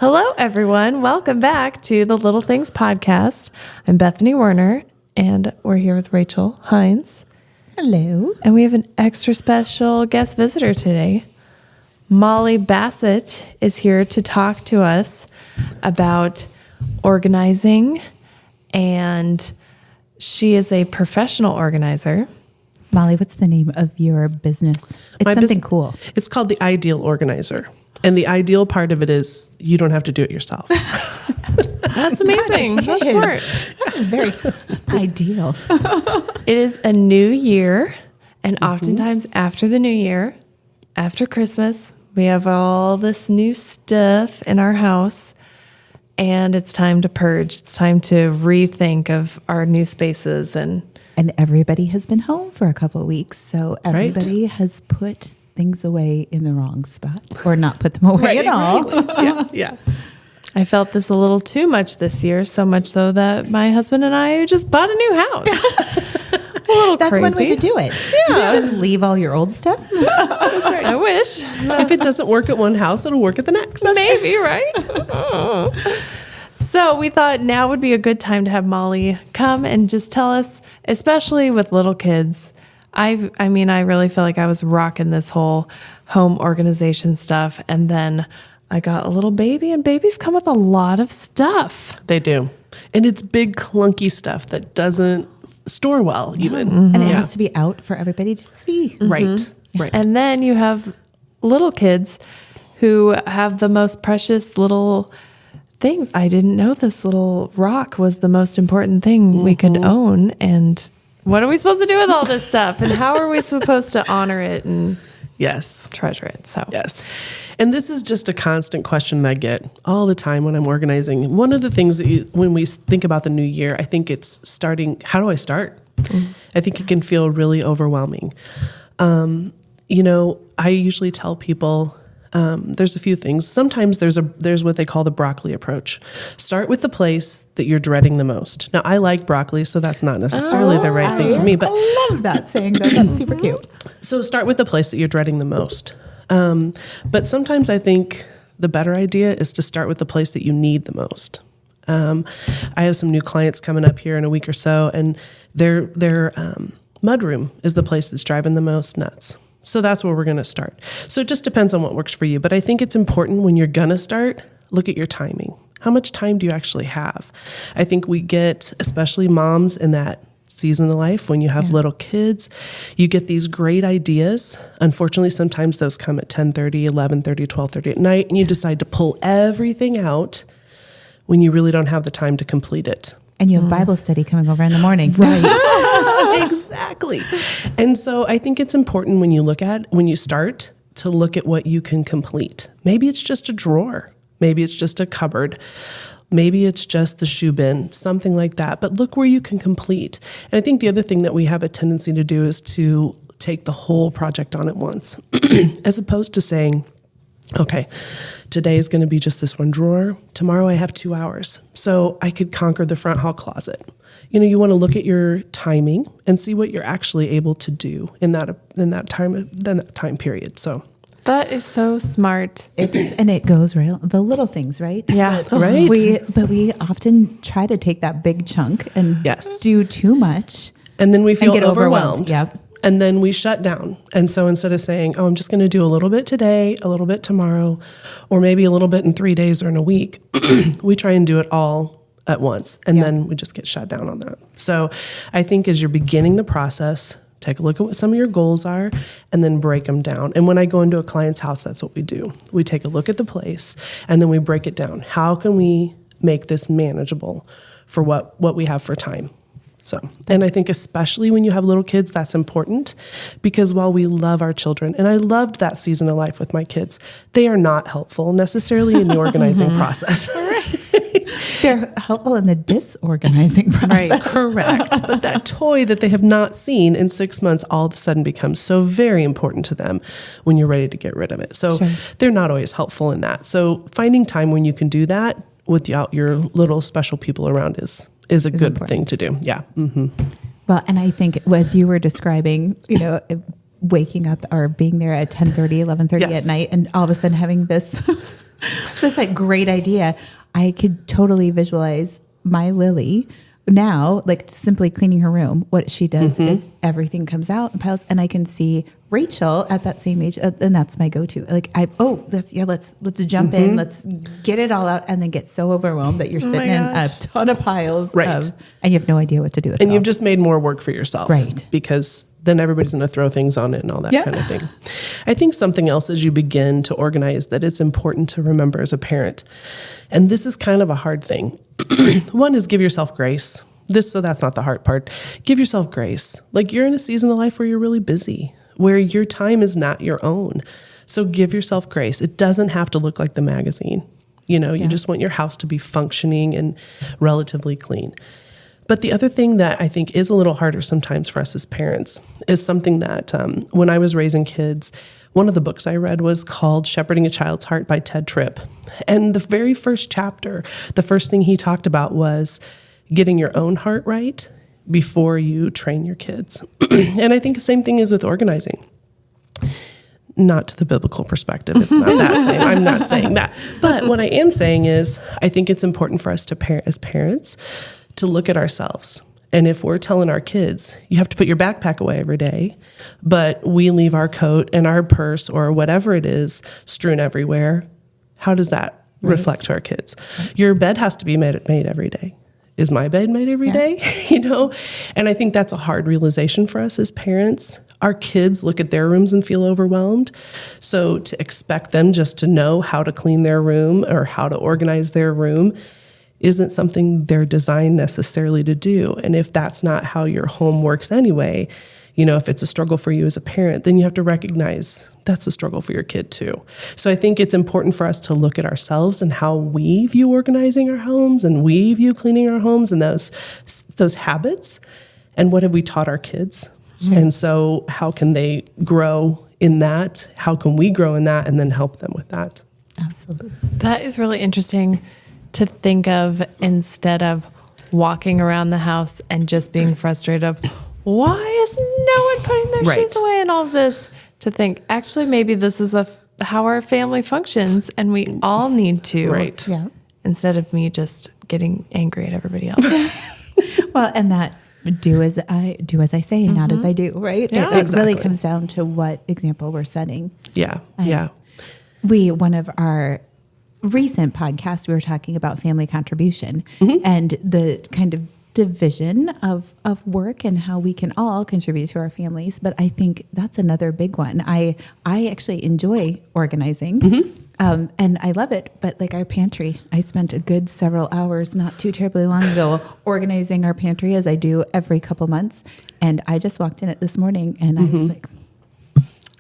Hello, everyone. Welcome back to the Little Things Podcast. I'm Bethany Werner, and we're here with Rachel Hines. Hello. And we have an extra special guest visitor today. Molly Bassett is here to talk to us about organizing, and she is a professional organizer. Molly, what's the name of your business? It's something cool. It's called The Ideal Organizer. And the ideal part of it is you don't have to do it yourself. That's amazing. That's smart. That is very ideal. It is a new year, and oftentimes after the new year, after Christmas, we have all this new stuff in our house, and it's time to purge. It's time to rethink of our new spaces. And everybody has been home for a couple of weeks, so everybody has put things away in the wrong spot or not put them away at all. Yeah. I felt this a little too much this year, so much so that my husband and I just bought a new house. That's crazy. one way to do it. Yeah. You just leave all your old stuff. That's right. I wish. If it doesn't work at one house, it'll work at the next. Maybe, right? So we thought now would be a good time to have Molly come and just tell us, especially with little kids. I really feel like I was rocking this whole home organization stuff, and then I got a little baby, and babies come with a lot of stuff. They do. And it's big, clunky stuff that doesn't store well, even. And it has to be out for everybody to see. Right. And then you have little kids who have the most precious little things. I didn't know this little rock was the most important thing we could own. And what are we supposed to do with all this stuff? And how are we supposed to honor it and treasure it? So Yes. And this is just a constant question that I get all the time when I'm organizing. One of the things that when we think about the new year, I think it's starting, how do I start? I think it can feel really overwhelming. I usually tell people, there's a few things. Sometimes there's what they call the broccoli approach. Start with the place that you're dreading the most. Now, I like broccoli, so that's not necessarily the right thing for me. But I love that saying, though. That's super cute. So start with the place that you're dreading the most. But sometimes I think the better idea is to start with the place that you need the most. I have some new clients coming up here in a week or so, and their mudroom is the place that's driving the most nuts. So that's where we're going to start. So it just depends on what works for you. But I think it's important when you're going to start, look at your timing. How much time do you actually have? I think we get, especially moms in that season of life, when you have little kids, you get these great ideas. Unfortunately, sometimes those come at 10:30, 11:30, 12:30 at night, and you decide to pull everything out when you really don't have the time to complete it. And you have Bible study coming over in the morning. Right. Exactly. And so I think it's important when you start to look at what you can complete. Maybe it's just a drawer. Maybe it's just a cupboard. Maybe it's just the shoe bin, something like that. But look where you can complete. And I think the other thing that we have a tendency to do is to take the whole project on at once, as opposed to saying, okay, today is going to be just this one drawer. Tomorrow I have 2 hours, so I could conquer the front hall closet. You want to look at your timing and see what you're actually able to do in that time period. So that is so smart. And it goes real, the little things, right? Yeah. Right. But we often try to take that big chunk and do too much. And then we feel get overwhelmed. Yep. And then we shut down. And so instead of saying, I'm just going to do a little bit today, a little bit tomorrow, or maybe a little bit in 3 days or in a week, we try and do it all at once. And then we just get shut down on that. So I think as you're beginning the process, take a look at what some of your goals are and then break them down. And when I go into a client's house, that's what we do. We take a look at the place and then we break it down. How can we make this manageable for what we have for time? So, and I think especially when you have little kids, that's important, because while we love our children, and I loved that season of life with my kids, they are not helpful necessarily in the organizing process. Right. They're helpful in the disorganizing process. Right. Correct. But that toy that they have not seen in 6 months all of a sudden becomes so very important to them when you're ready to get rid of it. So they're not always helpful in that. So finding time when you can do that without your little special people around is a good important thing to do. Yeah. Mm-hmm. Well, and I think as you were describing, waking up or being there at 10:30, 11:30 at night, and all of a sudden having this That's like great idea. I could totally visualize my Lily now, like simply cleaning her room. What she does is everything comes out and piles, and I can see Rachel at that same age, and that's my go-to. Like let's jump in, let's get it all out, and then get so overwhelmed that you're sitting in a ton of piles, and you have no idea what to do with it. And you've just made more work for yourself, right? Because then everybody's going to throw things on it and all that kind of thing. I think something else as you begin to organize that it's important to remember as a parent, and this is kind of a hard thing. One is give yourself grace. So that's not the hard part. Give yourself grace. Like you're in a season of life where you're really busy, where your time is not your own. So give yourself grace. It doesn't have to look like the magazine. You just want your house to be functioning and relatively clean. But the other thing that I think is a little harder sometimes for us as parents is something that when I was raising kids, one of the books I read was called Shepherding a Child's Heart by Ted Tripp. And the very first chapter, the first thing he talked about was getting your own heart right before you train your kids. And I think the same thing is with organizing. Not to the biblical perspective. It's not that same. I'm not saying that. But what I am saying is I think it's important for us as parents to look at ourselves. And if we're telling our kids, you have to put your backpack away every day, but we leave our coat and our purse or whatever it is strewn everywhere, how does that reflect to our kids? Your bed has to be made every day. Is my bed made every day? And I think that's a hard realization for us as parents. Our kids look at their rooms and feel overwhelmed. So to expect them just to know how to clean their room or how to organize their room isn't something they're designed necessarily to do. And if that's not how your home works anyway, if it's a struggle for you as a parent, then you have to recognize that's a struggle for your kid too. So I think it's important for us to look at ourselves and how we view organizing our homes and we view cleaning our homes and those habits, and what have we taught our kids? And so how can they grow in that? How can we grow in that and then help them with that? Absolutely. That is really interesting to think of, instead of walking around the house and just being frustrated of, why is no one putting their shoes away and all of this, to think, actually, maybe this is how our family functions and we all need to. Right. Yeah. Instead of me just getting angry at everybody else. Well, and that do as I say and not as I do, right? Yeah, it really comes down to what example we're setting. Yeah. One of our recent podcasts, we were talking about family contribution and the kind of division of work and how we can all contribute to our families. But I think that's another big one. I actually enjoy organizing and I love it. But like our pantry, I spent a good several hours not too terribly long ago organizing our pantry, as I do every couple months. And I just walked in it this morning and I was like,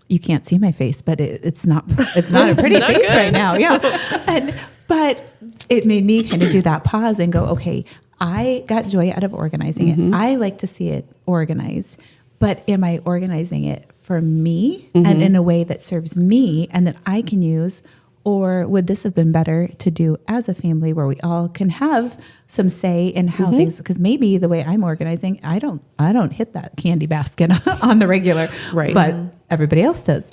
you can't see my face, but it's not a pretty face good right now. Yeah. But it made me kind of do that pause and go, okay, I got joy out of organizing it. I like to see it organized, but am I organizing it for me and in a way that serves me and that I can use? Or would this have been better to do as a family where we all can have some say in how things, because maybe the way I'm organizing, I don't hit that candy basket on the regular, but everybody else does.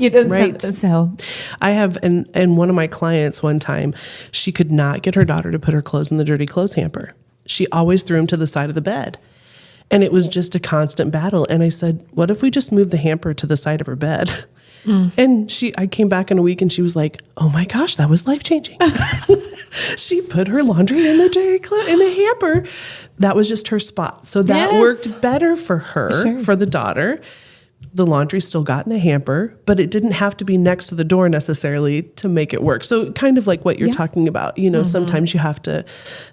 So I have, and one of my clients one time, she could not get her daughter to put her clothes in the dirty clothes hamper. She always threw them to the side of the bed. And it was just a constant battle. And I said, what if we just move the hamper to the side of her bed? And I came back in a week and she was like, oh my gosh, that was life-changing. She put her laundry in the hamper. That was just her spot. So that worked better for her, for the daughter. The laundry still got in the hamper, but it didn't have to be next to the door necessarily to make it work. So kind of like what you're talking about, sometimes you have to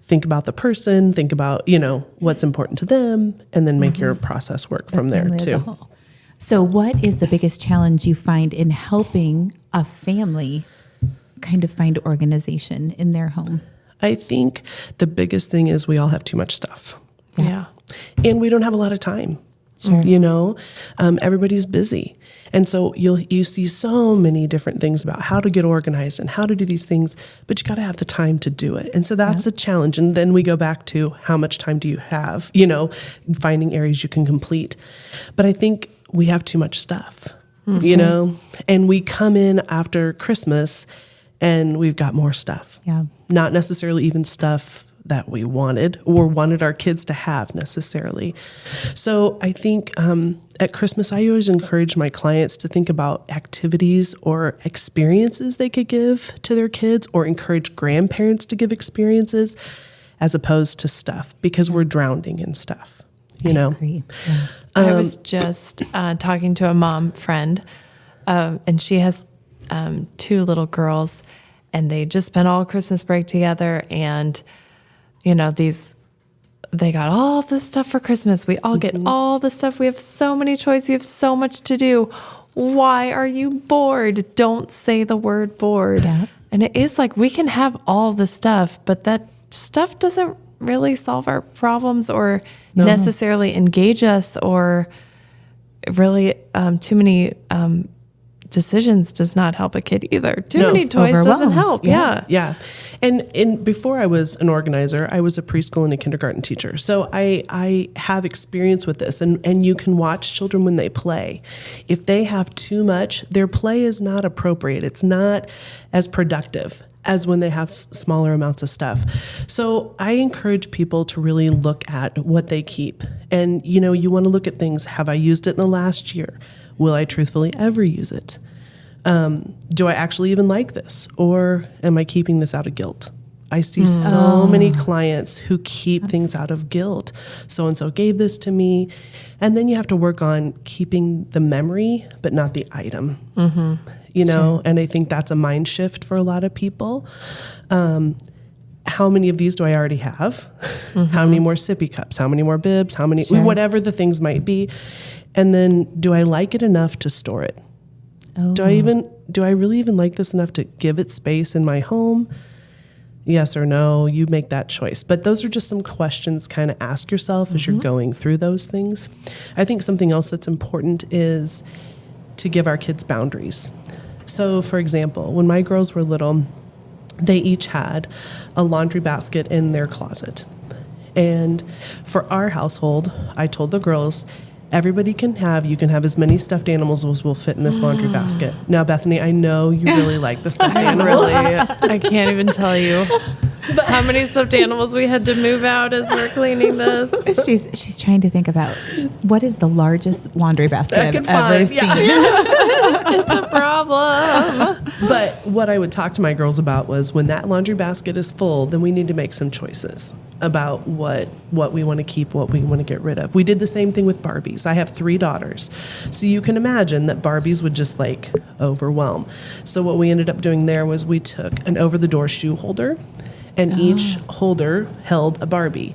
think about the person, think about, what's important to them, and then make your process work from there too. So what is the biggest challenge you find in helping a family kind of find organization in their home? I think the biggest thing is we all have too much stuff. Yeah. And we don't have a lot of time. Sure. Everybody's busy. And so you see so many different things about how to get organized and how to do these things, but you got to have the time to do it. And so that's a challenge. And then we go back to how much time do you have, finding areas you can complete. But I think we have too much stuff, and we come in after Christmas and we've got more stuff. Yeah. Not necessarily even stuff that we wanted or wanted our kids to have necessarily. So I think at Christmas, I always encourage my clients to think about activities or experiences they could give to their kids, or encourage grandparents to give experiences as opposed to stuff, because we're drowning in stuff, you know? Agree. Yeah. I was just talking to a mom friend, and she has 2 little girls, and they just spent all Christmas break together, and you know, they got all this stuff for Christmas. We all get all the stuff. We have so many choices. We have so much to do. Why are you bored? Don't say the word bored. Yeah. And it is like, we can have all the stuff, but that stuff doesn't really solve our problems or necessarily engage us, or really too many decisions does not help a kid either. Too many toys doesn't overwhelms. help. Yeah. Yeah. And before I was an organizer, I was a preschool and a kindergarten teacher. So I have experience with this, and you can watch children when they play. If they have too much, their play is not appropriate. It's not as productive as when they have smaller amounts of stuff. So I encourage people to really look at what they keep. And, you know, you want to look at things. Have I used it in the last year? Will I truthfully ever use it? Do I actually even like this? Or am I keeping this out of guilt? I see so many clients who keep things out of guilt. So-and-so gave this to me. And then you have to work on keeping the memory, but not the item. You know, and I think that's a mind shift for a lot of people. How many of these do I already have? How many more sippy cups? How many more bibs? How many, whatever the things might be. And then, do I like it enough to store it? Do I really even like this enough to give it space in my home? Yes or no, you make that choice. But those are just some questions kind of ask yourself as you're going through those things. I think something else that's important is to give our kids boundaries. So, for example, when my girls were little, they each had a laundry basket in their closet. And for our household, I told the girls, you can have as many stuffed animals as will fit in this laundry basket. Now, Bethany, I know you really like the stuffed animals. I can't even tell you how many stuffed animals we had to move out as we're cleaning this. She's trying to think about what is the largest laundry basket I've ever seen. It's a problem. But what I would talk to my girls about was, when that laundry basket is full, then we need to make some choices about what we want to keep, what we want to get rid of. We did the same thing with Barbies. I have 3 daughters. So you can imagine that Barbies would just like overwhelm. So what we ended up doing there was we took an over-the-door shoe holder, and each holder held a Barbie.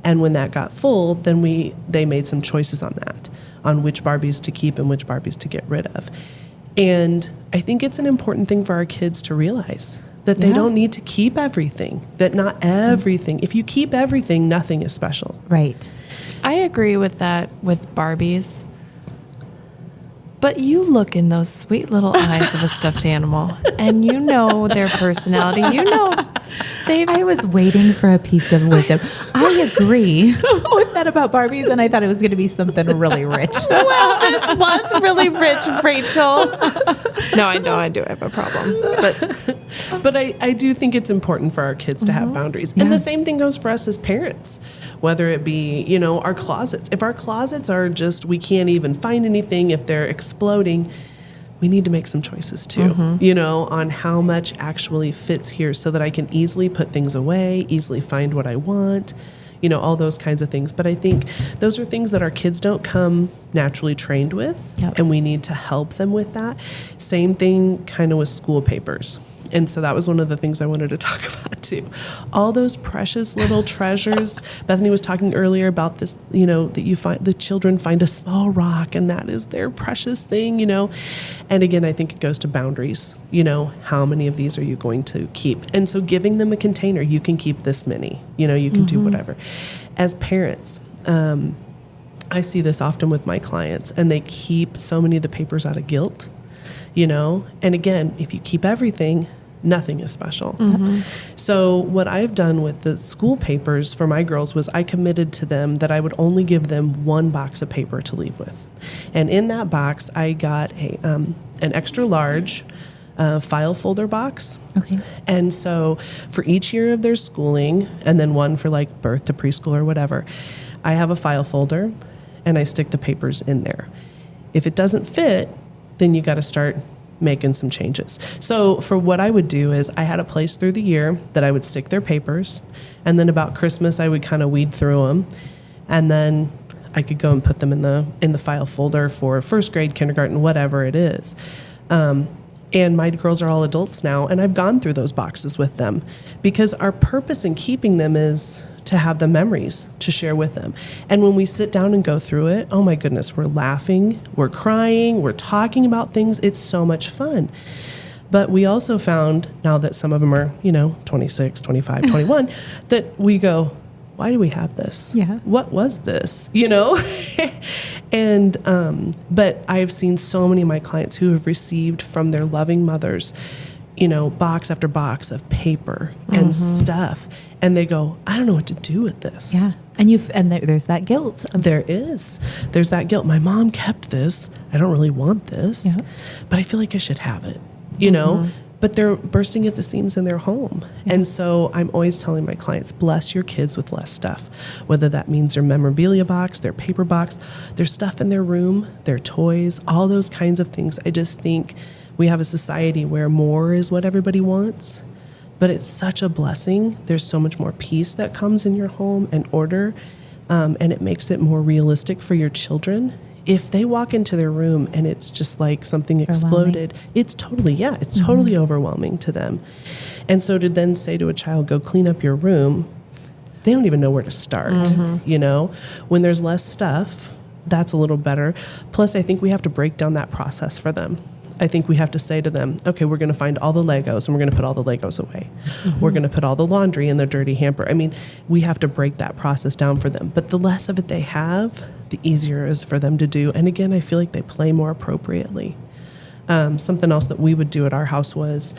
And when that got full, then they made some choices on that, on which Barbies to keep and which Barbies to get rid of. And I think it's an important thing for our kids to realize that they don't need to keep everything, that not everything. If you keep everything, nothing is special. Right. I agree with that with Barbies. But you look in those sweet little eyes of a stuffed animal, and you know their personality. You know I was waiting for a piece of wisdom. I agree with that about Barbies, and I thought it was going to be something really rich. Well, this was really rich, Rachel. No, I know I do have a problem. But I do think it's important for our kids to have boundaries. And the same thing goes for us as parents, whether it be, you know, our closets. If our closets are just, we can't even find anything, if they're exploding, we need to make some choices too, you know, on how much actually fits here, so that I can easily put things away, easily find what I want, you know, all those kinds of things. But I think those are things that our kids don't come naturally trained with, and we need to help them with that. Same thing kind of with school papers. And so that was one of the things I wanted to talk about too. All those precious little treasures. Bethany was talking earlier about this, you know, that you find, the children find a small rock and that is their precious thing, you know. And again, I think it goes to boundaries. You know, how many of these are you going to keep? And so giving them a container, you can keep this many, you know, you can do whatever. As parents, I see this often with my clients, and they keep so many of the papers out of guilt, you know. And again, if you keep everything, nothing is special. So what I've done with the school papers for my girls was I committed to them that I would only give them 1 box of paper to leave with. And in that box, I got an extra large file folder box. Okay. And so for each year of their schooling, and then one for like birth to preschool or whatever, I have a file folder and I stick the papers in there. If it doesn't fit, then you got to start making some changes. So for what I would do is I had a place through the year that I would stick their papers, and then about Christmas I would kind of weed through them, and then I could go and put them in the file folder for first grade, kindergarten, whatever it is. And my girls are all adults now, and I've gone through those boxes with them because our purpose in keeping them is to have the memories to share with them. And when we sit down and go through it, oh my goodness, we're laughing, we're crying, we're talking about things. It's so much fun. But we also found, now that some of them are, 26, 25, 21, that we go, why do we have this? Yeah. What was this? And, but I've seen so many of my clients who have received from their loving mothers, box after box of paper and stuff. And they go, I don't know what to do with this. Yeah. And there's that guilt. There's that guilt. My mom kept this. I don't really want this, but I feel like I should have it, but they're bursting at the seams in their home. Yeah. And so I'm always telling my clients, bless your kids with less stuff, whether that means their memorabilia box, their paper box, their stuff in their room, their toys, all those kinds of things. I just think we have a society where more is what everybody wants, but it's such a blessing. There's so much more peace that comes in your home and order, and it makes it more realistic for your children. If they walk into their room and it's just like something exploded, it's totally overwhelming to them. And so to then say to a child, go clean up your room, they don't even know where to start, When there's less stuff, that's a little better. Plus, I think we have to break down that process for them. I think we have to say to them, okay, we're going to find all the Legos and we're going to put all the Legos away. We're going to put all the laundry in the dirty hamper. I mean, we have to break that process down for them. But the less of it they have, the easier it is for them to do. And again, I feel like they play more appropriately. Something else that we would do at our house was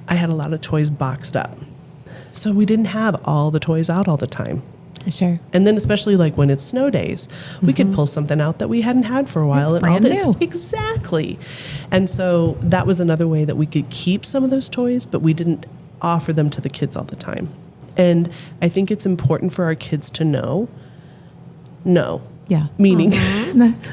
I had a lot of toys boxed up. So we didn't have all the toys out all the time. Sure. And then especially like when it's snow days, we could pull something out that we hadn't had for a while. It's brand new. Exactly. And so that was another way that we could keep some of those toys, but we didn't offer them to the kids all the time. And I think it's important for our kids to know, no. Yeah. Meaning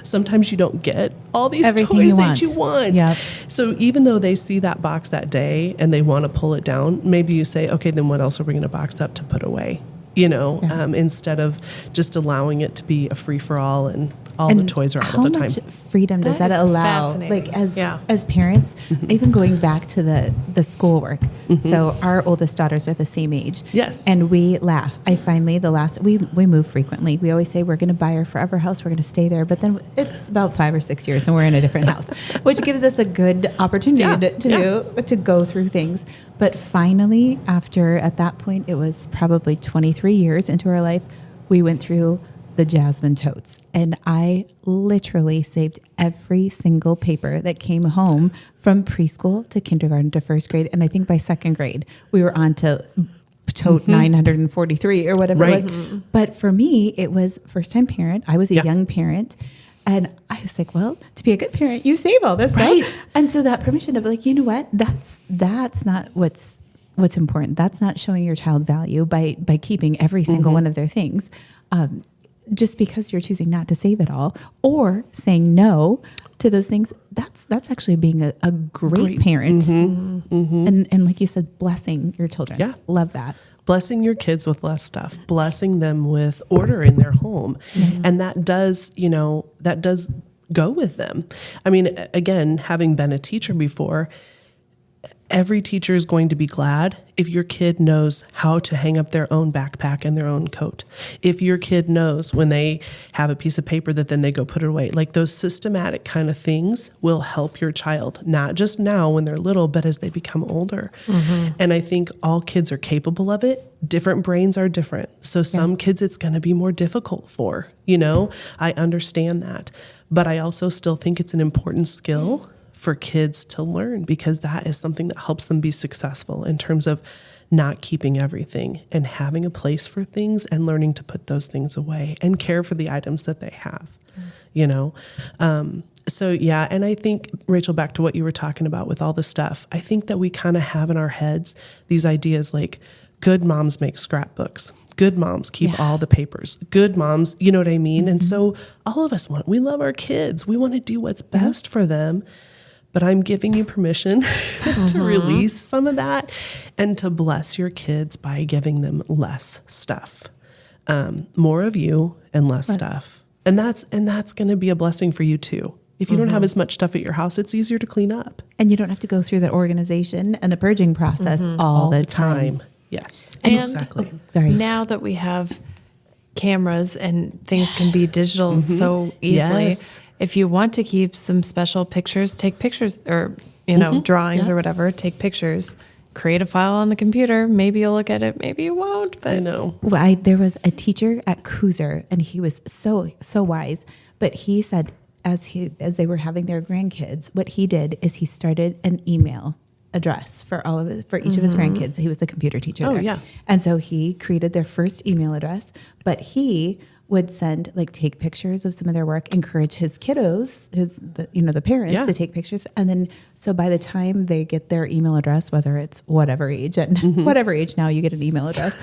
sometimes you don't get all these Everything toys you that you want. Yep. So even though they see that box that day and they want to pull it down, maybe you say, okay, then what else are we going to box up to put away? Instead of just allowing it to be a free-for-all and all the toys are out all the time. How much freedom does that is allow? fascinating. Like as parents, even going back to the schoolwork. So our oldest daughters are the same age. Yes. And we laugh. We move frequently. We always say we're going to buy our forever house. We're going to stay there. But then it's about 5 or 6 years and we're in a different house, which gives us a good opportunity to go through things. But finally, at that point, it was probably 23 years into our life, we went through the Jasmine totes. And I literally saved every single paper that came home from preschool to kindergarten to first grade. And I think by second grade, we were on to tote 943 or whatever it was. But for me, it was first-time parent. I was a young parent. And I was like, well, to be a good parent, you save all this stuff. And so that permission of like, you know what? That's not what's important. That's not showing your child value by keeping every single one of their things. Just because you're choosing not to save it all or saying no to those things, that's actually being a great parent. And like you said, blessing your children. Yeah. Love that. Blessing your kids with less stuff, blessing them with order in their home. And that does go with them. I mean, again, having been a teacher before, every teacher is going to be glad if your kid knows how to hang up their own backpack and their own coat. If your kid knows when they have a piece of paper that then they go put it away. Like those systematic kind of things will help your child, not just now when they're little, but as they become older. And I think all kids are capable of it. Different brains are different. So some kids it's going to be more difficult for, I understand that. But I also still think it's an important skill for kids to learn because that is something that helps them be successful in terms of not keeping everything and having a place for things and learning to put those things away and care for the items that they have, So yeah, and I think, Rachel, back to what you were talking about with all the stuff, I think that we kind of have in our heads these ideas like good moms make scrapbooks. Good moms keep all the papers. Good moms, you know what I mean? And so all of us we love our kids. We want to do what's best for them. But I'm giving you permission to release some of that and to bless your kids by giving them less stuff, more of you and less stuff. And that's going to be a blessing for you too. If you don't have as much stuff at your house, it's easier to clean up. And you don't have to go through that organization and the purging process all the time. Yes, And exactly. Sorry. now that we have cameras and things can be digital so easily, Yes. if you want to keep some special pictures, take pictures, or drawings or whatever, take pictures, create a file on the computer. Maybe you'll look at it, maybe you won't, but I know. Well, there was a teacher at Cooser, and he was so wise. But he said, as they were having their grandkids, what he did is he started an email address for each of his grandkids. He was the computer teacher there. yeah. And so he created their first email address, but he would take pictures of some of their work, encourage his kiddos, the parents to take pictures. And then, so by the time they get their email address, whether it's whatever age, and whatever age now you get an email address,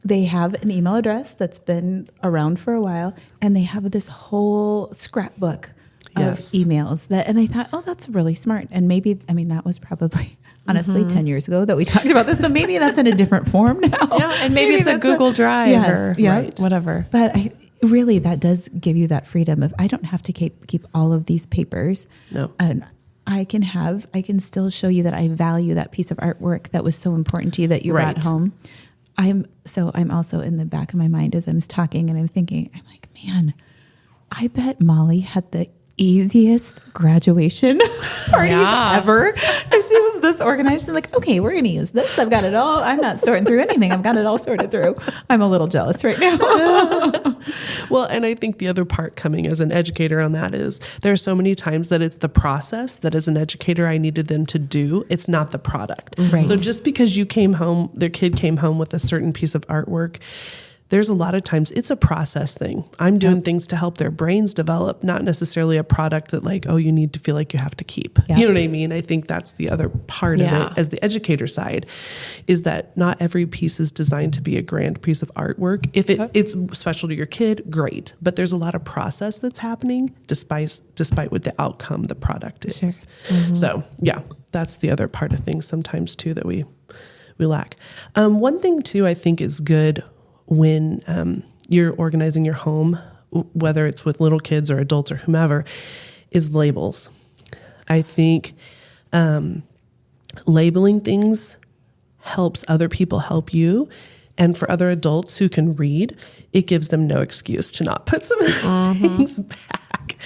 they have an email address that's been around for a while, and they have this whole scrapbook of emails and I thought, oh, that's really smart. And maybe, that was probably honestly 10 years ago that we talked about this. So maybe that's in a different form now. yeah, and maybe it's a Google Drive or whatever. But really, that does give you that freedom of, I don't have to keep all of these papers. No. And I can still show you that I value that piece of artwork that was so important to you that you brought home. I'm also in the back of my mind as I'm talking and I'm thinking, I'm like, man, I bet Molly had the easiest graduation parties ever. If she was this organized, she's like, okay, we're going to use this. I've got it all. I'm not sorting through anything. I've got it all sorted through. I'm a little jealous right now. Well, and I think the other part coming as an educator on that is there are so many times that it's the process that as an educator I needed them to do. It's not the product. Right. So just because their kid came home with a certain piece of artwork, there's a lot of times it's a process thing. I'm doing things to help their brains develop, not necessarily a product that like, oh, you need to feel like you have to keep. Yeah. You know what I mean? I think that's the other part of it as the educator side is that not every piece is designed to be a grand piece of artwork. If it's special to your kid, great. But there's a lot of process that's happening despite what the outcome, the product is. Sure. So yeah, that's the other part of things sometimes too that we lack. One thing too, I think is good when you're organizing your home, whether it's with little kids or adults or whomever, is labels. I think labeling things helps other people help you. And for other adults who can read, it gives them no excuse to not put some of those things back.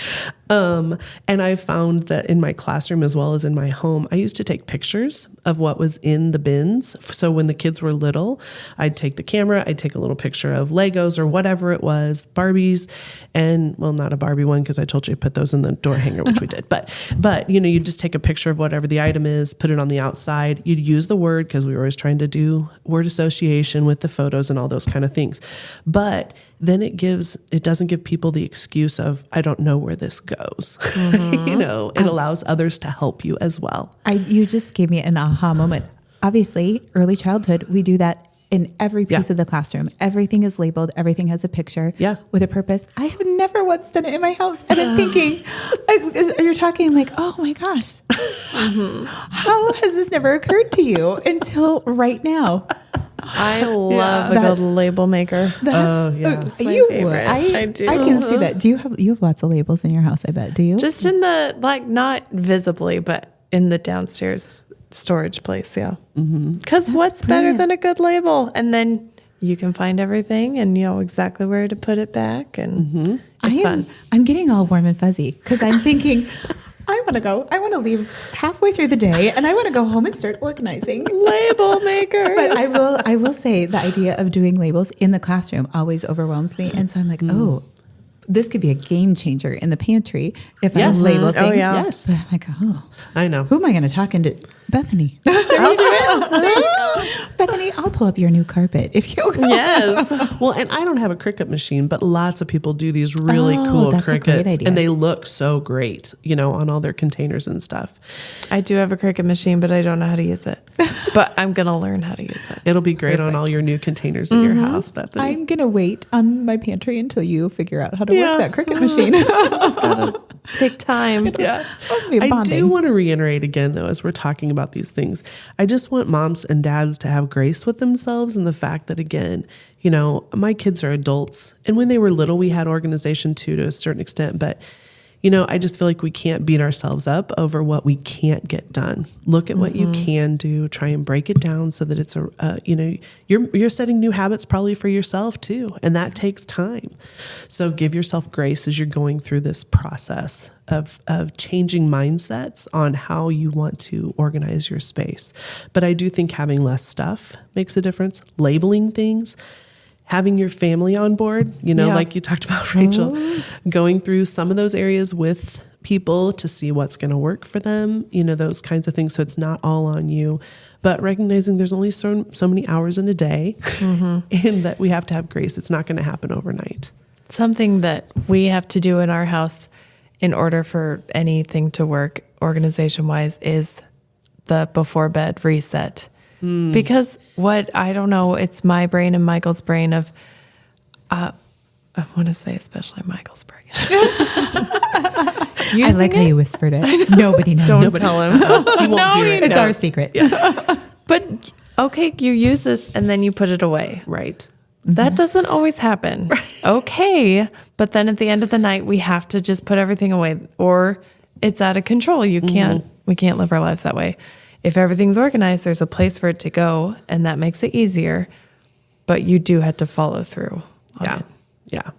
And I found that in my classroom as well as in my home, I used to take pictures of what was in the bins. So when the kids were little, I'd take the camera, I'd take a little picture of Legos or whatever it was, Barbies, and well, not a Barbie one because I told you to put those in the door hanger, which we did. But you just take a picture of whatever the item is, put it on the outside. You'd use the word because we were always trying to do word association with the photos and all those kind of things. But then it doesn't give people the excuse of, I don't know where this goes. It allows others to help you as well. You just gave me an aha moment. Obviously, early childhood, we do that in every piece of the classroom. Everything is labeled. Everything has a picture with a purpose. I have never once done it in my house. And I'm thinking, you're talking, I'm like, oh my gosh, how has this never occurred to you until right now? I love a good label maker. That's my you favorite. would. I do. I can see that. You have lots of labels in your house, I bet. Do you? Just in the, not visibly, but in the downstairs storage place, yeah. Because what's better than a good label? And then you can find everything and you know exactly where to put it back. And it's fun. I'm getting all warm and fuzzy because I'm thinking, I want to leave halfway through the day and I want to go home and start organizing. Label makers. But I will say the idea of doing labels in the classroom always overwhelms me. And so I'm like, oh, this could be a game changer in the pantry if I label things. Yes. But I'm like, oh, I know. who am I going to talk into Bethany. I'll do it. Bethany, I'll pull up your new carpet if you go. Yes. Well, and I don't have a Cricut machine, but lots of people do these really cool that's a great Cricuts, idea. and they look so great, on all their containers and stuff. I do have a Cricut machine, but I don't know how to use it. But I'm going to learn how to use it. It'll be great on all your new containers in your house, Bethany. I'm going to wait on my pantry until you figure out how to Yeah. work that Cricut machine. It's got to take time. Yeah. It'll be I bonding. do want to reiterate again, though, as we're talking about these things, I just want moms and dads to have grace with themselves and the fact that, again, my kids are adults. And when they were little, we had organization too, to a certain extent. But, I just feel like we can't beat ourselves up over what we can't get done. Look at what you can do, try and break it down so that it's you're setting new habits probably for yourself too. And that takes time. So give yourself grace as you're going through this process of changing mindsets on how you want to organize your space. But I do think having less stuff makes a difference. Labeling things, having your family on board, like you talked about, Rachel, going through some of those areas with people to see what's going to work for them, those kinds of things. So it's not all on you, but recognizing there's only so many hours in a day and that we have to have grace. It's not going to happen overnight. Something that we have to do in our house in order for anything to work organization-wise is the before bed reset. Because I don't know, it's my brain and Michael's brain of, I want to say especially Michael's brain. I like how you whispered it. Nobody knows. Don't tell him. He won't hear it. It's our secret. But okay, you use this and then you put it away. Right. That doesn't always happen. Okay. But then at the end of the night, we have to just put everything away or it's out of control. We can't live our lives that way. If everything's organized, there's a place for it to go and that makes it easier, but you do have to follow through on it. Yeah.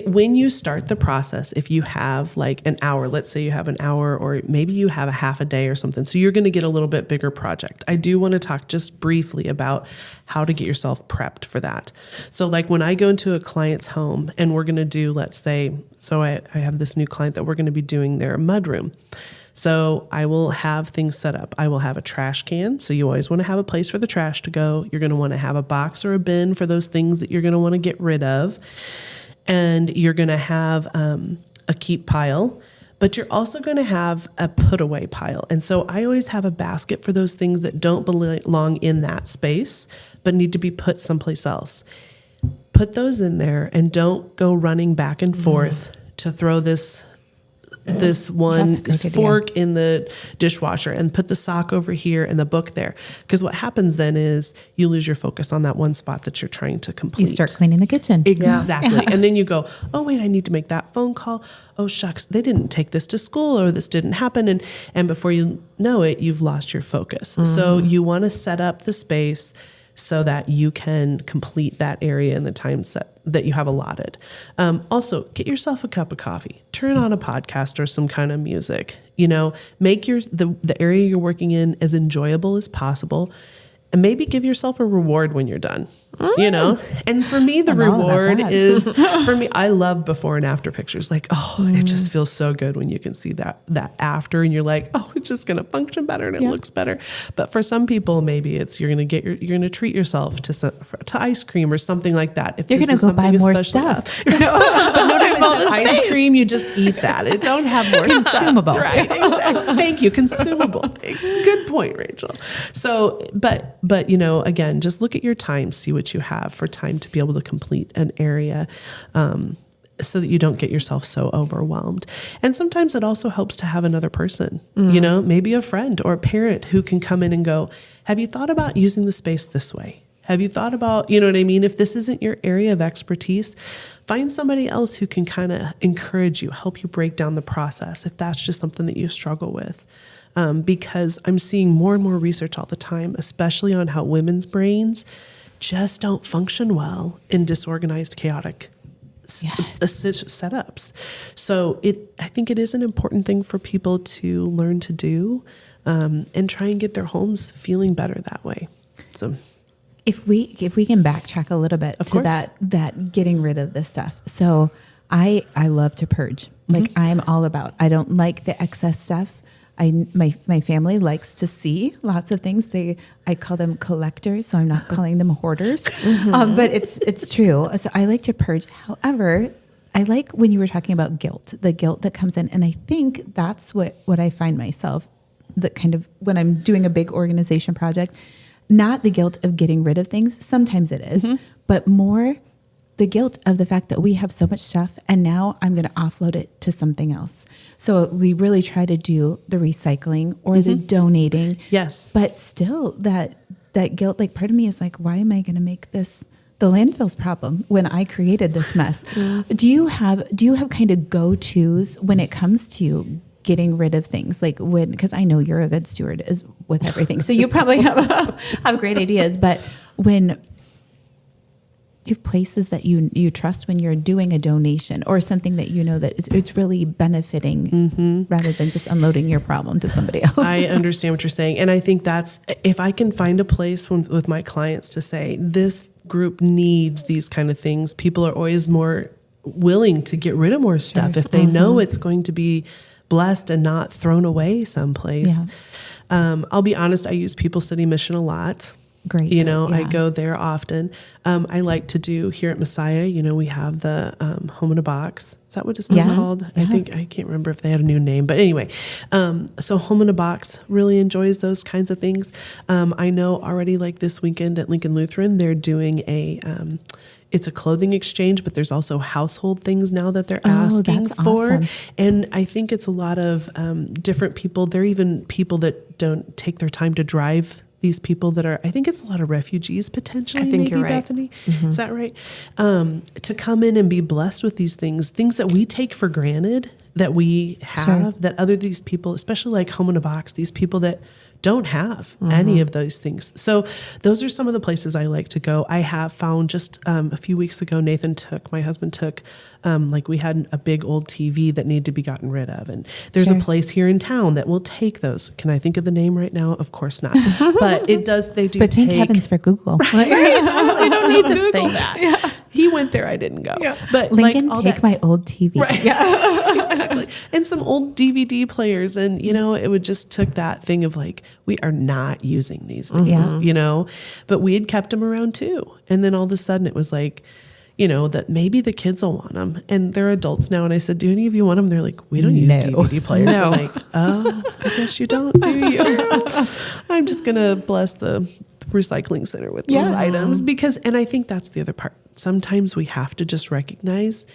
When you start the process, if you have like an hour, let's say you have an hour or maybe you have a half a day or something, so you're going to get a little bit bigger project. I do want to talk just briefly about how to get yourself prepped for that. So like when I go into a client's home and we're going to do, let's say, so I have this new client that we're going to be doing their mudroom. So I will have things set up. I will have a trash can. So you always want to have a place for the trash to go. You're going to want to have a box or a bin for those things that you're going to want to get rid of. And you're going to have a keep pile, but you're also going to have a put away pile. And so I always have a basket for those things that don't belong in that space, but need to be put someplace else. Put those in there and don't go running back and forth to throw this one fork in the dishwasher and put the sock over here and the book there. Because what happens then is you lose your focus on that one spot that you're trying to complete. You start cleaning the kitchen. Exactly. Yeah. And then you go, oh, wait, I need to make that phone call. Oh, shucks, they didn't take this to school or this didn't happen. And before you know it, you've lost your focus. So you want to set up the space so that you can complete that area in the time set that you have allotted. Also, get yourself a cup of coffee. Turn on a podcast or some kind of music. Make the area you're working in as enjoyable as possible. And maybe give yourself a reward when you're done, And for me, the reward is, I love before and after pictures. Like, it just feels so good when you can see that after and you're like, oh, it's just going to function better and it looks better. But for some people, maybe it's, you're going to treat yourself to ice cream or something like that. If you're going to go buy more stuff. But notice I said ice cream, you just eat that. It don't have more Consumable. stuff. Right, exactly. Thank you. Consumable. Good point, Rachel. So, but again, just look at your time, see what you have for time to be able to complete an area so that you don't get yourself so overwhelmed. And sometimes it also helps to have another person, maybe a friend or a parent who can come in and go, have you thought about using the space this way? Have you thought about, you know what I mean? If this isn't your area of expertise, find somebody else who can kind of encourage you, help you break down the process if that's just something that you struggle with. Because I'm seeing more and more research all the time, especially on how women's brains just don't function well in disorganized, chaotic setups. So I think it is an important thing for people to learn to do and try and get their homes feeling better that way. So if we can backtrack a little bit to that getting rid of this stuff. So I love to purge. Like I'm all about, I don't like the excess stuff. My family likes to see lots of things. I call them collectors, so I'm not calling them hoarders. But it's true. So I like to purge. However, I like when you were talking about guilt, the guilt that comes in, and I think that's what I find myself, that kind of when I'm doing a big organization project, not the guilt of getting rid of things. Sometimes it is, but more the guilt of the fact that we have so much stuff and now I'm going to offload it to something else. So we really try to do the recycling or the donating. Yes. But still that guilt, like part of me is like, why am I going to make this the landfill's problem when I created this mess? Do you have kind of go-tos when it comes to getting rid of things? Like because I know you're a good steward with everything. So you probably have great ideas, but when you have places that you trust when you're doing a donation or something that you know that it's really benefiting rather than just unloading your problem to somebody else. I understand what you're saying. And I think that's, if I can find a place with my clients to say, this group needs these kind of things, people are always more willing to get rid of more stuff if they know it's going to be blessed and not thrown away someplace. Yeah. I'll be honest, I use People City Mission a lot. Great. I go there often. I like to do here at Messiah, we have the Home in a Box. Is that what it's called? I can't remember if they had a new name, but anyway. So Home in a Box really enjoys those kinds of things. I know already, like this weekend at Lincoln Lutheran, they're doing it's a clothing exchange, but there's also household things now that they're asking for. Awesome. And I think it's a lot of different people. There are even people that don't take their time to drive these people that are, I think it's a lot of refugees potentially. I think maybe, you're right. Bethany. Is that right? To come in and be blessed with these things that we take for granted that we have, that these people, especially like Home in a Box, these people that don't have any of those things. So those are some of the places I like to go. I have found just a few weeks ago, my husband took, we had a big old TV that needed to be gotten rid of. And there's a place here in town that will take those. Can I think of the name right now? Of course not. But they do but thank heavens for Google. Right? I don't need to Google that. Yeah. He went there, I didn't go. Yeah. But Lincoln, take my old TV. Right. Yeah. Exactly. And some old DVD players. And, it would just took that thing of we are not using these things, but we had kept them around too. And then all of a sudden it was that maybe the kids will want them, and they're adults now. And I said, do any of you want them? They're like, we don't use DVD players. No. I'm like, oh, I guess you don't, do you? I'm just going to bless the recycling center with those items and I think that's the other part. Sometimes we have to just recognize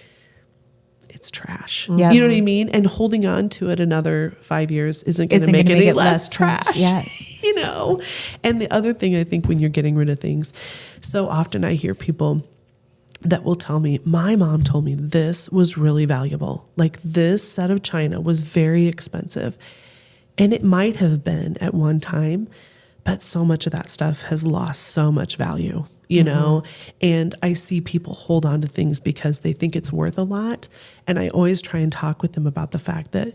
it's trash. You know what I mean? And holding on to it another 5 years isn't going to make it any less trash. Yes. And the other thing I think when you're getting rid of things, so often I hear people that will tell me, my mom told me this was really valuable. Like this set of china was very expensive. And it might have been at one time, but so much of that stuff has lost so much value, and I see people hold on to things because they think it's worth a lot. And I always try and talk with them about the fact that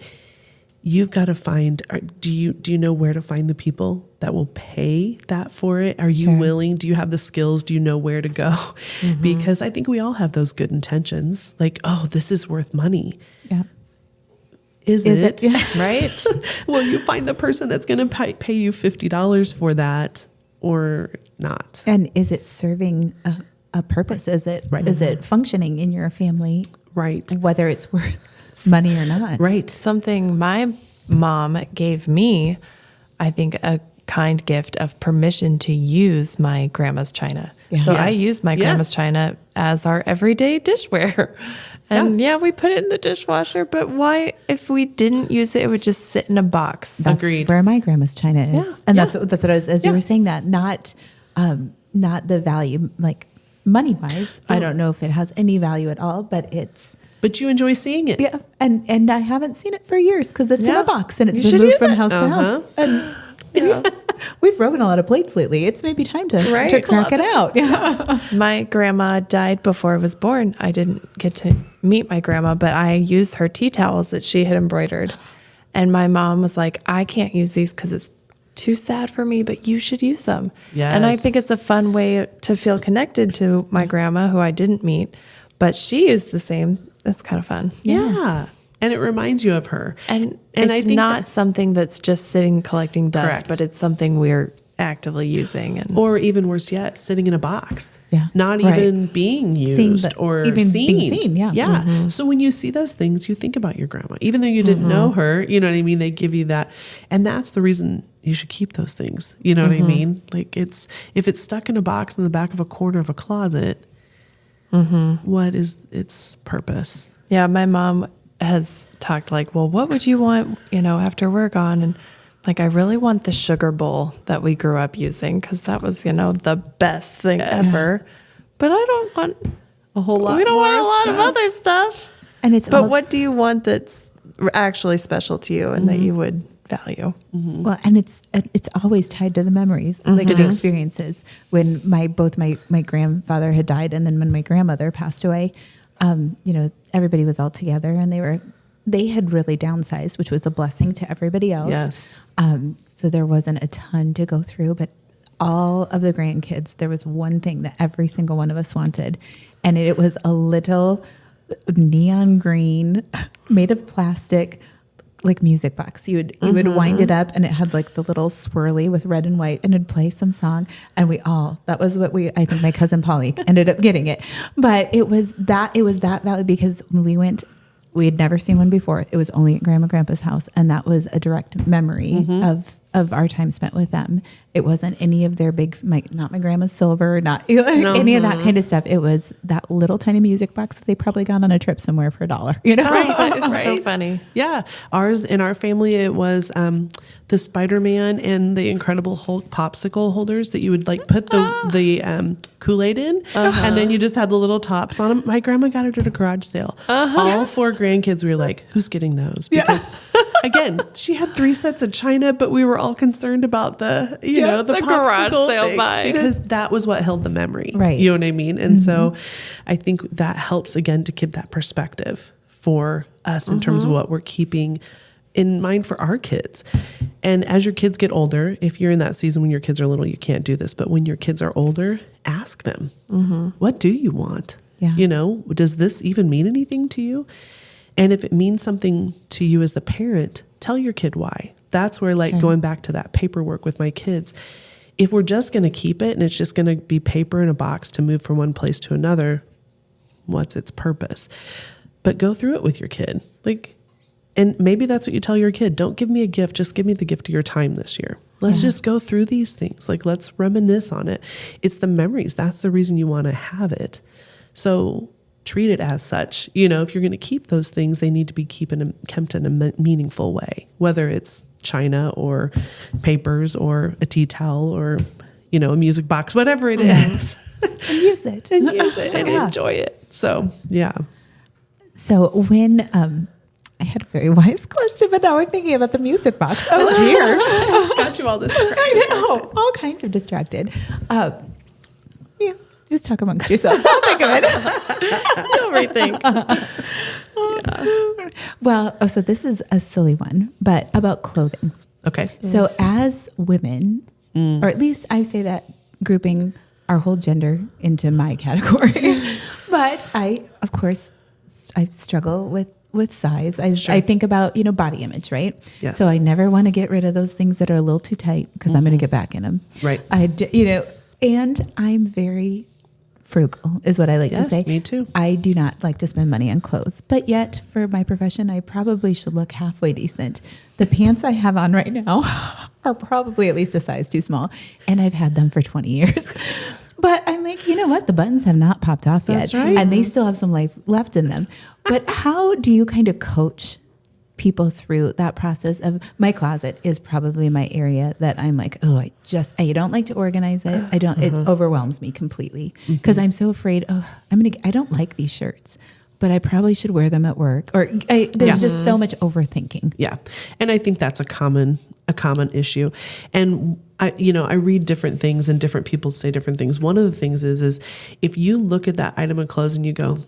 you've got to find, do you know where to find the people that will pay that for it? Are you willing? Do you have the skills? Do you know where to go? Because I think we all have those good intentions. Like, oh, this is worth money. Yeah. Is it? Yeah. Right? Will you find the person that's going to pay you $50 for that or not? And is it serving a purpose? Is it functioning in your family? Right. Whether it's worth money or not. Right. Something my mom gave me, I think, a kind gift of permission to use my grandma's china. Yeah. So I use my grandma's china as our everyday dishware. And we put it in the dishwasher, but why, if we didn't use it, it would just sit in a box. That's where my grandma's china is. Yeah. And that's what I was, as you were saying that, not the value, like money wise. I don't know if it has any value at all, but you enjoy seeing it. Yeah. And I haven't seen it for years because it's in a box and it's been moved from house to house. And we've broken a lot of plates lately. It's maybe time to crack it out. Yeah. My grandma died before I was born. I didn't get to meet my grandma, but I used her tea towels that she had embroidered. And my mom was like, I can't use these because it's too sad for me, but you should use them. Yes. And I think it's a fun way to feel connected to my grandma who I didn't meet, but she used the same. That's kind of fun. Yeah. and it reminds you of her. And I it's think not that's- something that's just sitting collecting dust, Correct. but it's something we're actively using. And Or even worse yet, sitting in a box. Yeah. Not Right. even being Seeing used the- or even seen. being seen, yeah. Yeah. So when you see those things, you think about your grandma. Even though you didn't know her, you know what I mean? They give you that. And that's the reason you should keep those things. You know what I mean? Like if it's stuck in a box in the back of a corner of a closet, what is its purpose? yeah, my mom has talked like, well, what would you want, after we're gone? And like, I really want the sugar bowl that we grew up using because that was, the best thing ever. But I don't want A whole lot we don't more want a lot stuff. of other stuff. And it's But all, what do you want that's actually special to you and that you would value? well, and it's always tied to the memories, like the experiences. When both my grandfather had died, and then when my grandmother passed away, everybody was all together, and they had really downsized, which was a blessing to everybody else. Yes. So there wasn't a ton to go through, but all of the grandkids, there was one thing that every single one of us wanted, and it was a little neon green, made of plastic, like music box. You would wind it up, and it had like the little swirly with red and white, and it'd play some song. And that was what I think my cousin Polly ended up getting it. But it was that value, because when we went, we had never seen one before. It was only at Grandma and Grandpa's house, and that was a direct memory of our time spent with them. It wasn't any of their not my grandma's silver, not any of that kind of stuff. It was that little tiny music box that they probably got on a trip somewhere for $1. That is so Right. funny. Yeah. In our family, it was the Spider-Man and the Incredible Hulk popsicle holders that you would like put the Kool-Aid in. And then you just had the little tops on them. My grandma got it at a garage sale. All 4 grandkids, we were like, who's getting those? Because again, she had 3 sets of china, but we were all concerned about the the garage popsicle sale thing, buy. because that was what held the memory. Right. You know what I mean? And so I think that helps again to keep that perspective for us in terms of what we're keeping in mind for our kids. And as your kids get older, if you're in that season when your kids are little, you can't do this. But when your kids are older, ask them, what do you want? Yeah. Does this even mean anything to you? And if it means something to you as the parent, tell your kid why. That's where going back to that paperwork with my kids, if we're just going to keep it and it's just going to be paper in a box to move from one place to another, what's its purpose? But go through it with your kid. And maybe that's what you tell your kid. Don't give me a gift. Just give me the gift of your time this year. Let's just go through these things. Let's reminisce on it. It's the memories. That's the reason you want to have it. So treat it as such. If you're going to keep those things, they need to be kept in a meaningful way, whether it's china or papers or a tea towel or, a music box, whatever it is. And use it. And use it and Yeah. enjoy it. So, yeah. So when I had a very wise question, but now I'm thinking about the music box. Oh dear. Got you all distracted. I know. All kinds of distracted. Just talk amongst yourselves. I'll think of it. You'll rethink. Well, so this is a silly one, but about clothing. Okay. So as women, or at least I say that grouping our whole gender into my category, but I struggle with size. I think about, body image, right? Yes. So I never want to get rid of those things that are a little too tight because I'm going to get back in them. Right. And I'm very frugal is what I like to say. Yes, me too. I do not like to spend money on clothes, but yet for my profession, I probably should look halfway decent. The pants I have on right now are probably at least a size too small, and I've had them for 20 years. But I'm like, you know what? The buttons have not popped off yet, That's right. and they still have some life left in them. But how do you kind of coach people through that process of my closet is probably my area that I'm like, I don't like to organize it. It overwhelms me completely because I'm so afraid, I don't like these shirts, but I probably should wear them at work. Or there's just so much overthinking. Yeah. And I think that's a common issue. And I read different things and different people say different things. One of the things is if you look at that item of clothes and you go,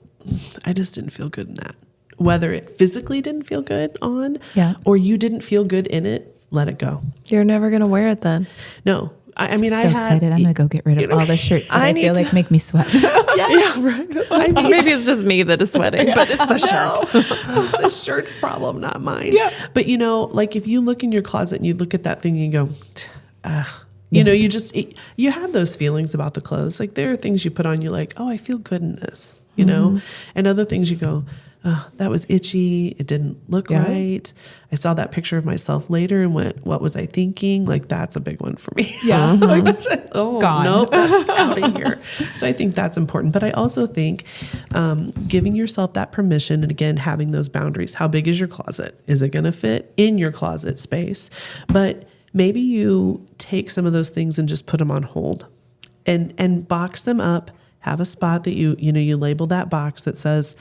I just didn't feel good in that. Whether it physically didn't feel good on or you didn't feel good in it, let it go. You're never going to wear it then. No, I mean, I So had, excited. I'm going to go get rid of all the shirts that I I need feel to- like make me sweat. yeah, right. I mean, Maybe it's just me that is sweating, but it's the shirt. the shirt's problem, not mine. Yeah. But you know, like if you look in your closet and you look at that thing and you go, you know, you have those feelings about the clothes. Like there are things you put on, you're like, oh, I feel good in this, you know, and other things you go, oh, that was itchy. It didn't look right. I saw that picture of myself later and went, what was I thinking? Like that's a big one for me. Yeah. Like, oh, Gone. nope, that's out of here. So I think that's important. But I also think giving yourself that permission and again, having those boundaries. How big is your closet? Is it going to fit in your closet space? But maybe you take some of those things and just put them on hold and box them up. Have a spot that you label that box that says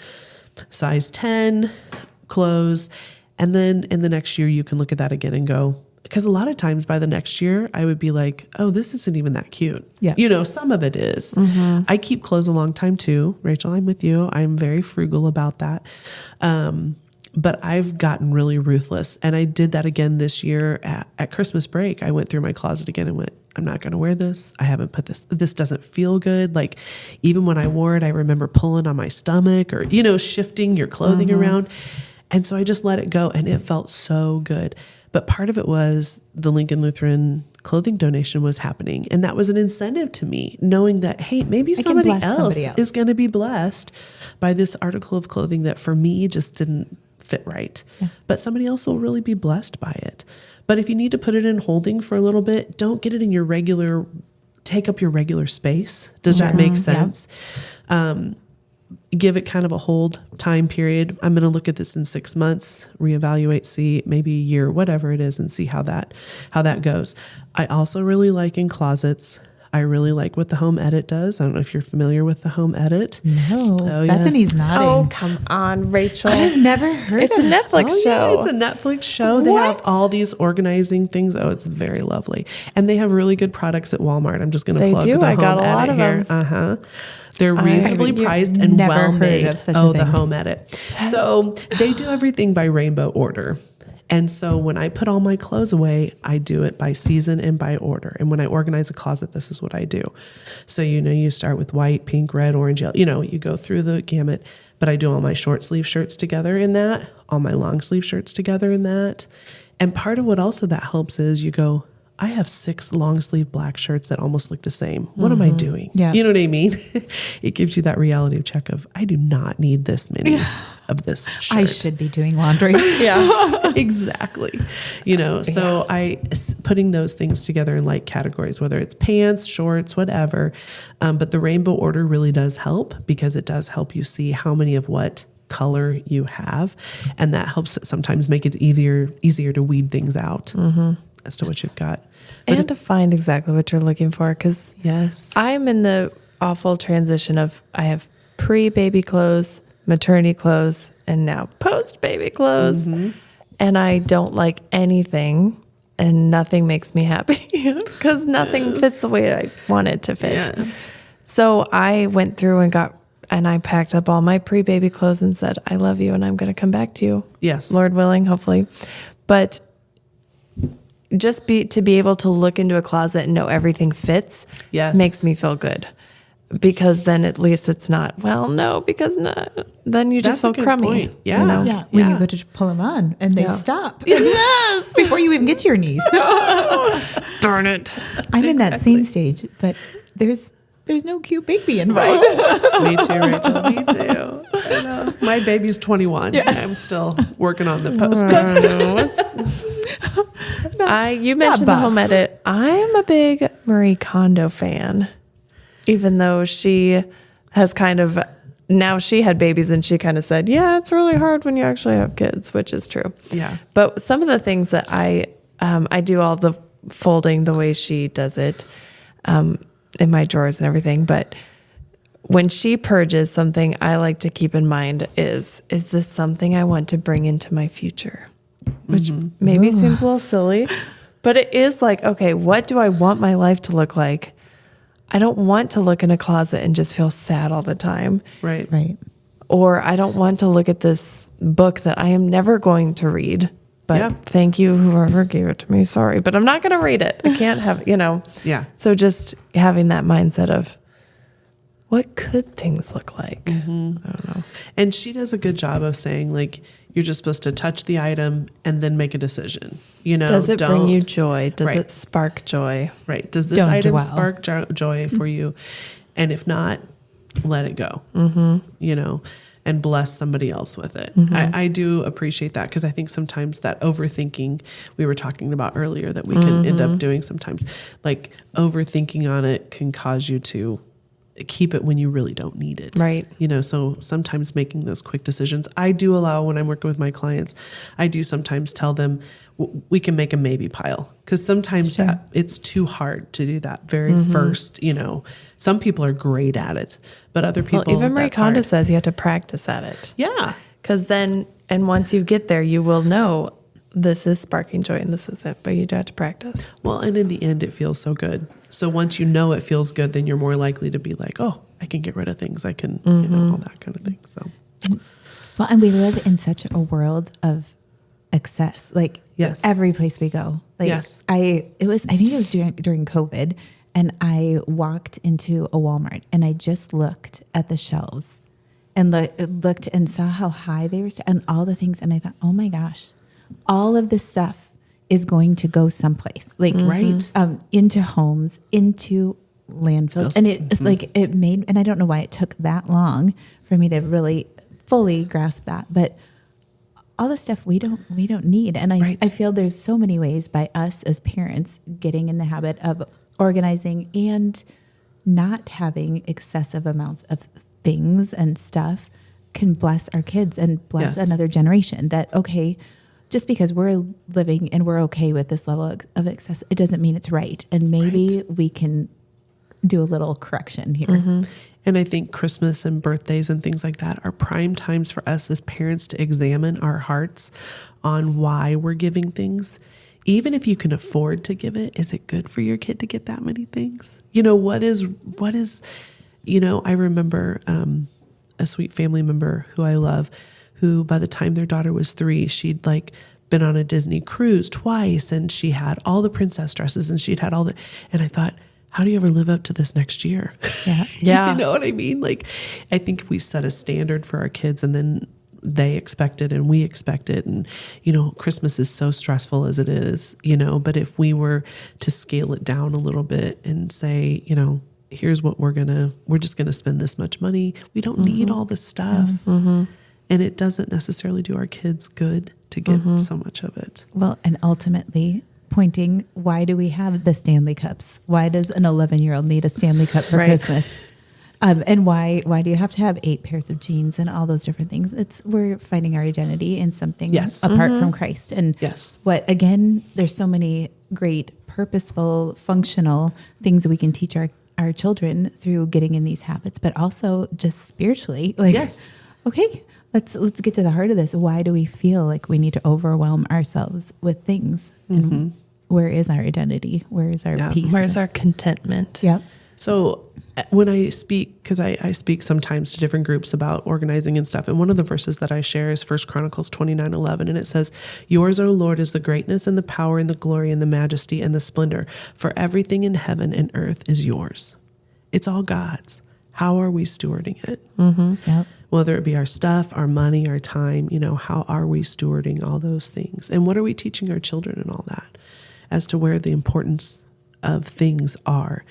size 10 clothes. And then in the next year, you can look at that again and go, because a lot of times by the next year, I would be like, oh, this isn't even that cute. Yeah. You know, some of it is. I keep clothes a long time too. Rachel, I'm with you. I'm very frugal about that. But I've gotten really ruthless. And I did that again this year at Christmas break. I went through my closet again and went, I'm not going to wear this. I haven't put this doesn't feel good. Like even when I wore it, I remember pulling on my stomach or, you know, shifting your clothing around. And so I just let it go and it felt so good. But part of it was the Lincoln Lutheran clothing donation was happening. And that was an incentive to me, knowing that, hey, maybe somebody else is going to be blessed by this article of clothing that for me just didn't fit right. Yeah. But somebody else will really be blessed by it. But if you need to put it in holding for a little bit, don't get it in take up your regular space. Does that make sense? Yeah. Give it kind of a hold time period. I'm going to look at this in 6 months, reevaluate, see maybe a year, whatever it is, and see how that goes. I also really like in closets. I really like what the Home Edit does. I don't know if you're familiar with the Home Edit. No. Oh, Bethany's yes. nodding. Oh, come on, Rachel. I've never heard It's of a Netflix Oh, show. yeah, it's a Netflix show. They have all these organizing things. Oh, it's very lovely. And they have really good products at Walmart. I'm just going to They plug do. the I Home got a Edit lot of here. them. They're reasonably priced and never well heard made. of such a The thing. Home Edit. So they do everything by rainbow order. And so when I put all my clothes away, I do it by season and by order. And when I organize a closet, this is what I do. So, you know, you start with white, pink, red, orange, yellow, you know, you go through the gamut, but I do all my short sleeve shirts together in that, all my long sleeve shirts together in that. And part of what also that helps is you go, I have 6 long sleeve black shirts that almost look the same. What am I doing? Yeah. You know what I mean? It gives you that reality check of, I do not need this many of this shirt. I should be doing laundry. Yeah. Exactly. You know, so putting those things together in like categories, whether it's pants, shorts, whatever. But the rainbow order really does help because it does help you see how many of what color you have. And that helps sometimes make it easier to weed things out as to what you've got. And to find exactly what you're looking for. Because Yes. I'm in the awful transition of I have pre-baby clothes, maternity clothes, and now post-baby clothes. And I don't like anything and nothing makes me happy because nothing fits the way I want it to fit. Yes. So I went through and I packed up all my pre-baby clothes and said, I love you and I'm going to come back to you. Yes. Lord willing, hopefully. But just to be able to look into a closet and know everything fits Yes. makes me feel good. Because then at least it's not, then you just That's a feel good crummy. point. Yeah. You know? Yeah, when Yeah. you go to pull them on and they Yeah. stop. Yes. Before you even get to your knees. Darn it. I'm in that same stage, but there's no cute baby involved. Me too, Rachel. Me too. I know. My baby's 21. I'm still working on the post. You mentioned the buff. Home Edit. I'm a big Marie Kondo fan, even though she has now she had babies and she kind of said, yeah, it's really hard when you actually have kids, which is true. Yeah. But some of the things that I do all the folding the way she does it in my drawers and everything. But when she purges something, I like to keep in mind is this something I want to bring into my future? Which maybe seems a little silly, but it is like, okay, what do I want my life to look like? I don't want to look in a closet and just feel sad all the time. Right. Right. Or I don't want to look at this book that I am never going to read but Yeah. thank you, whoever gave it to me. Sorry, but I'm not going to read it. I can't have, Yeah. So just having that mindset of what could things look like? I don't know. And she does a good job of saying, like, you're just supposed to touch the item and then make a decision. Does it bring you joy? Does Right. it spark joy? Right. Does this Don't item dwell. spark joy for you? And if not, let it go, and bless somebody else with it. I do appreciate that, because I think sometimes that overthinking we were talking about earlier that we can end up doing sometimes, like overthinking on it can cause you to keep it when you really don't need it. Right. So sometimes making those quick decisions, I do allow when I'm working with my clients, I do sometimes tell them we can make a maybe pile, because sometimes that it's too hard to do that very first, some people are great at it, but other people, Well, even Marie that's Kondo hard. says you have to practice at it. Yeah. Because then, and once you get there, you will know this is sparking joy and this isn't, but you do have to practice. Well, and in the end, it feels so good. So once you know it feels good, then you're more likely to be like, oh, I can get rid of things. I can, all that kind of thing. So, Well, and we live in such a world of excess. Like Yes. every place we go. Like Yes. I think it was during COVID, and I walked into a Walmart and I just looked at the shelves and looked and saw how high they were and all the things, and I thought, oh my gosh, all of this stuff is going to go someplace, like Right. into homes, into landfills, and it's like it made. And I don't know why it took that long for me to really fully grasp that, but all the stuff we don't need. And Right. I feel there's so many ways by us as parents getting in the habit of organizing and not having excessive amounts of things and stuff can bless our kids and bless Yes. another generation. That, okay, just because we're living and we're okay with this level of excess, it doesn't mean it's right. And maybe we can do a little correction here. And I think Christmas and birthdays and things like that are prime times for us as parents to examine our hearts on why we're giving things. Even if you can afford to give it, is it good for your kid to get that many things? What is, I remember a sweet family member who I love, who by the time their daughter was 3, she'd been on a Disney cruise twice, and she had all the princess dresses, and she'd had and I thought, how do you ever live up to this next year? Yeah. Yeah. You know what I mean? I think if we set a standard for our kids and then they expect it and we expect it, and, Christmas is so stressful as it is, but if we were to scale it down a little bit and say, here's what we're just going to spend this much money. We don't need all this stuff. And it doesn't necessarily do our kids good to get so much of it. Well, and ultimately pointing, why do we have the Stanley Cups? Why does an 11-year-old need a Stanley Cup for Right. Christmas? And why do you have to have 8 pairs of jeans and all those different things? We're finding our identity in something Yes. apart from Christ. And Yes. again, there's so many great, purposeful, functional things that we can teach our children through getting in these habits, but also just spiritually. Yes. Okay, let's get to the heart of this. Why do we feel like we need to overwhelm ourselves with things? And where is our identity? Where is our Yeah. peace? Where's our contentment? Yep. So when I speak, because I speak sometimes to different groups about organizing and stuff, and one of the verses that I share is 1 Chronicles 29:11, and it says, "Yours, O Lord, is the greatness and the power and the glory and the majesty and the splendor, for everything in heaven and earth is yours." It's all God's. How are we stewarding it? Yep. Whether it be our stuff, our money, our time, how are we stewarding all those things? And what are we teaching our children and all that as to where the importance of things are?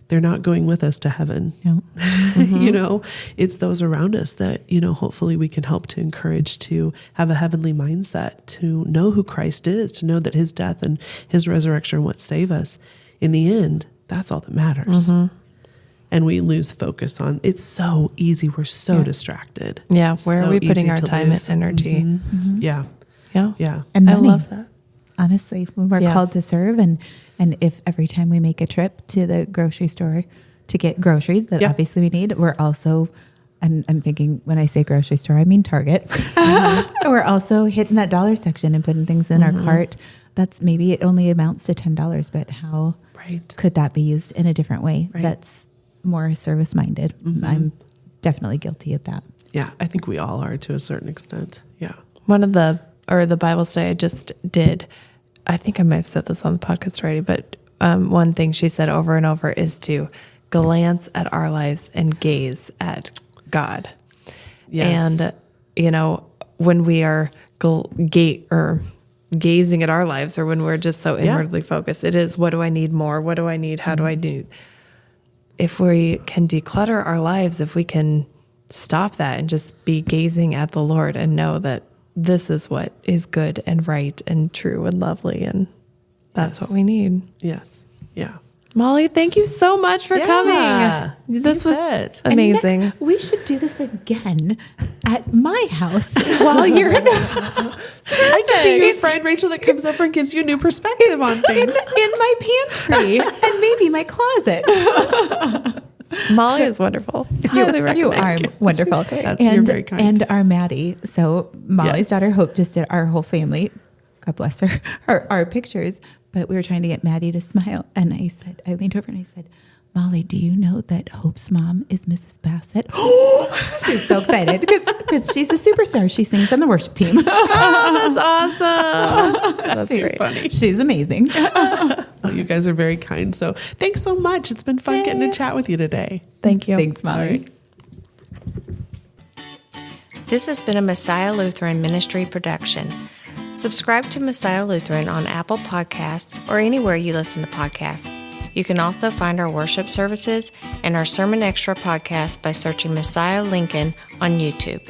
They're not going with us to heaven. Yep. It's those around us that, hopefully we can help to encourage to have a heavenly mindset, to know who Christ is, to know that his death and his resurrection are what save us. In the end, that's all that matters. And we lose focus on, it's so easy. We're so distracted. Yeah. Where So are we putting easy our to time lose. and energy? Yeah. Yeah. Yeah. And I money. love that. Honestly, when we're Yeah. called to serve, and if every time we make a trip to the grocery store to get groceries that Yeah. obviously we need, we're also, and I'm thinking when I say grocery store, I mean Target. We're also hitting that dollar section and putting things in our cart. That's maybe it only amounts to $10, but how Right. could that be used in a different way? Right. That's more service minded. I'm definitely guilty of that. Yeah. I think we all are to a certain extent. Yeah. One of the or the Bible study I just did, I think I might have said this on the podcast already, but one thing she said over and over is to glance at our lives and gaze at God. Yes. And, when we are gazing at our lives, or when we're just so inwardly focused, it is, what do I need more? What do I need? How do I do? If we can declutter our lives, if we can stop that and just be gazing at the Lord and know that this is what is good and right and true and lovely, and that's what we need. Yes. Yeah. Molly, thank you so much for coming. This was amazing. Next, we should do this again at my house while you're in I can be your friend, Rachel, that comes over and gives you a new perspective on things. in my pantry and maybe my closet. Molly is wonderful. Highly recommend. You are wonderful. You're very kind. And our Maddie, so Molly's daughter Hope just did our whole family, God bless her, our pictures. But we were trying to get Maddie to smile. And I leaned over and I said, Molly, do you know that Hope's mom is Mrs. Bassett? She's so excited because she's a superstar. She sings on the worship team. Oh, that's awesome. That's great. Funny. She's amazing. Oh, you guys are very kind. So thanks so much. It's been fun getting to chat with you today. Thank you. Thanks, Molly. This has been a Messiah Lutheran Ministry production. Subscribe to Messiah Lutheran on Apple Podcasts or anywhere you listen to podcasts. You can also find our worship services and our Sermon Extra podcast by searching Messiah Lincoln on YouTube.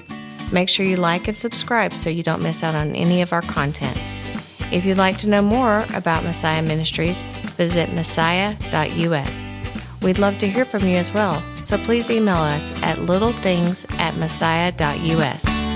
Make sure you like and subscribe so you don't miss out on any of our content. If you'd like to know more about Messiah Ministries, visit messiah.us. We'd love to hear from you as well, so please email us at littlethings@messiah.us.